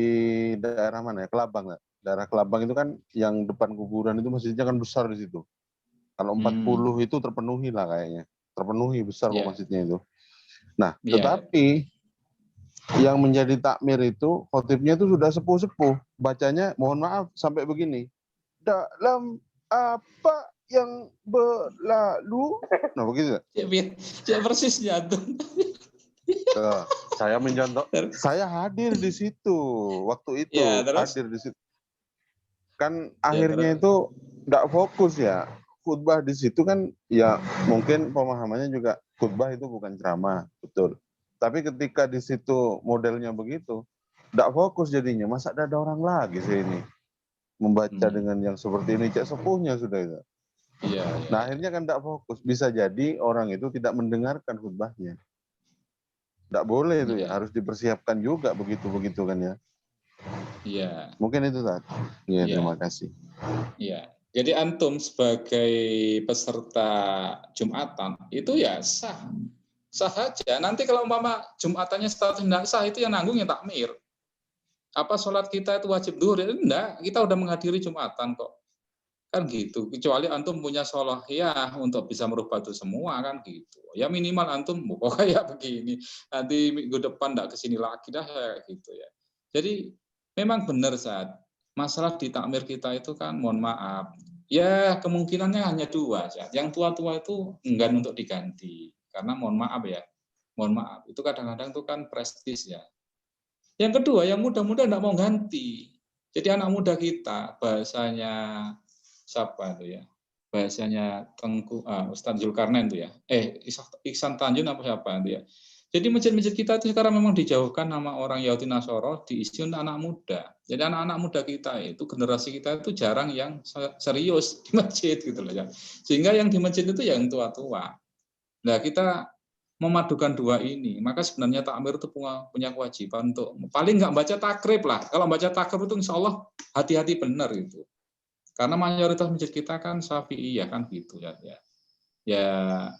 daerah mana ya? Kelabang. Daerah Kelabang itu kan yang depan kuburan itu masjidnya kan besar di situ. Kalau 40 itu terpenuhi lah kayaknya. Terpenuhi besar kok masjidnya itu. Nah, tetapi yang menjadi takmir itu khotibnya itu sudah sepuh-sepuh. Bacanya mohon maaf sampai begini. Dalam apa yang berlalu. Nah, begitu. Ya persisnya tuh. Saya mencontoh, saya hadir di situ waktu itu, ya, hadir di situ. Kan akhirnya itu nggak fokus ya. Khutbah di situ kan ya mungkin pemahamannya juga khutbah itu bukan ceramah, betul. Tapi ketika di situ modelnya begitu, nggak fokus jadinya. Masa ada orang lagi sih ini membaca dengan yang seperti ini, cek sepuhnya sudah itu. Iya. Nah akhirnya kan nggak fokus. Bisa jadi orang itu tidak mendengarkan khutbahnya. Nggak boleh itu ya, harus dipersiapkan juga begitu kan ya. Iya. Mungkin itu Tat. Iya, terima kasih. Iya. Jadi antum sebagai peserta Jumatan itu ya sah saja. Nanti kalau umpama Jumatannya status tidak sah itu yang nanggung yang takmir. Apa sholat kita itu wajib zuhur? Enggak, kita udah menghadiri Jumatan kok. Kan gitu, kecuali antum punya sholahiyah untuk bisa merubah itu semua kan gitu. Ya minimal antum kayak begini, nanti minggu depan enggak kesini lagi dah gitu ya. Jadi memang benar saat masalah di takmir kita itu kan mohon maaf, ya kemungkinannya hanya 2 saat. Yang tua-tua itu enggan untuk diganti karena mohon maaf itu kadang-kadang itu kan prestis ya. Yang kedua yang muda-muda enggak mau ganti. Jadi anak muda kita bahasanya siapa itu ya? Bahasanya Ustadz Zulkarnain itu ya. Ihsan Tanjung apa siapa itu ya. Jadi masjid-masjid kita itu sekarang memang dijauhkan nama orang Yahudi Nasoro, diisi untuk anak muda. Jadi anak-anak muda kita itu, generasi kita itu jarang yang serius di masjid gitu loh ya. Sehingga yang di masjid itu yang tua-tua. Nah, kita memadukan 2 ini, maka sebenarnya takmir itu punya kewajiban untuk paling nggak baca takrib lah. Kalau baca takrib itu insya Allah hati-hati benar gitu. Karena mayoritas masjid kita kan Syafi'iyah kan gitu ya. Ya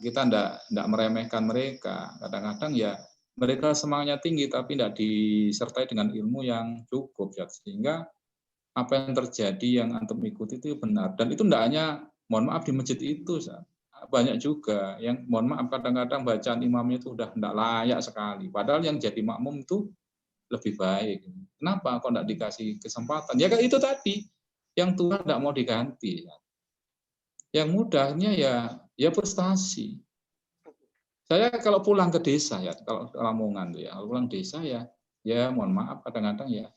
kita enggak meremehkan mereka. Kadang-kadang ya mereka semangatnya tinggi tapi tidak disertai dengan ilmu yang cukup ya. Sehingga apa yang terjadi yang antum ikuti itu benar. Dan itu enggak hanya, mohon maaf, di masjid itu, banyak juga yang mohon maaf kadang-kadang bacaan imamnya itu udah enggak layak sekali. Padahal yang jadi makmum itu lebih baik. Kenapa kok enggak dikasih kesempatan? Ya kan itu tadi, yang tua enggak mau diganti. Yang mudahnya ya prestasi. Saya kalau pulang ke desa ya, kalau Lamongan tuh ya, kalau pulang desa ya mohon maaf kadang-kadang ya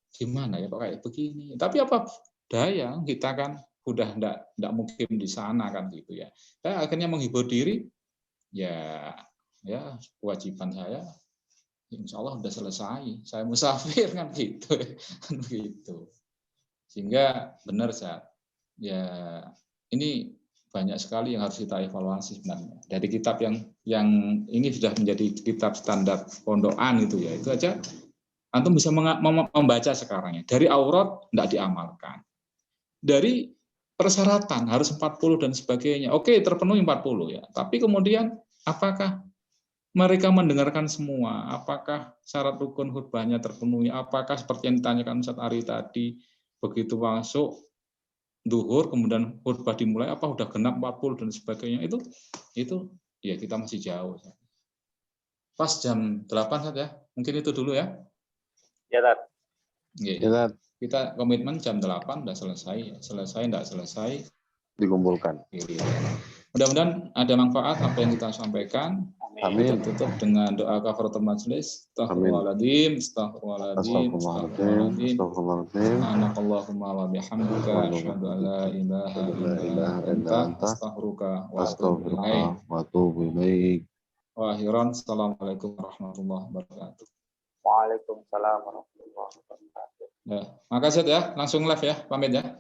gimana ya kok kayak begini. Tapi apa daya, kita kan udah enggak mukim di sana kan gitu ya. Saya akhirnya menghibur diri, ya kewajiban saya insya Allah udah selesai. Saya musafir kan gitu. Gitu. Sehingga benar ya ini banyak sekali yang harus kita evaluasi sebenarnya. Dari kitab yang ini sudah menjadi kitab standar pondokan itu ya, itu aja antum bisa membaca sekarang ya. Dari aurat enggak diamalkan. Dari persyaratan harus 40 dan sebagainya. Oke, terpenuhi 40 ya. Tapi kemudian apakah mereka mendengarkan semua? Apakah syarat rukun khutbahnya terpenuhi? Apakah seperti yang ditanyakan Ustaz Ari tadi, begitu masuk duhur kemudian khutbah dimulai apa udah genap 40 dan sebagainya, itu ya kita masih jauh. Pas jam 8 saja. Mungkin itu dulu ya. Ya, Tat. Ya, Kita komitmen jam 8 udah selesai. Selesai enggak selesai dikumpulkan. Mudah-mudahan ada manfaat apa yang kita sampaikan. Amin. Kita tutup dengan doa kafaratul majelis. Astaghfirullahaladzim, astaghfirullahaladzim, astaghfirullahaladzim. Subhanakallahumma wa bihamdika asyhadu an la ilaha illa anta astaghfiruka wa atubu ilaik. Wa akhiran, assalamualaikum warahmatullahi wabarakatuh. Waalaikumsalam warahmatullahi wabarakatuh. Ya, makasih ya, langsung live ya, pamit ya.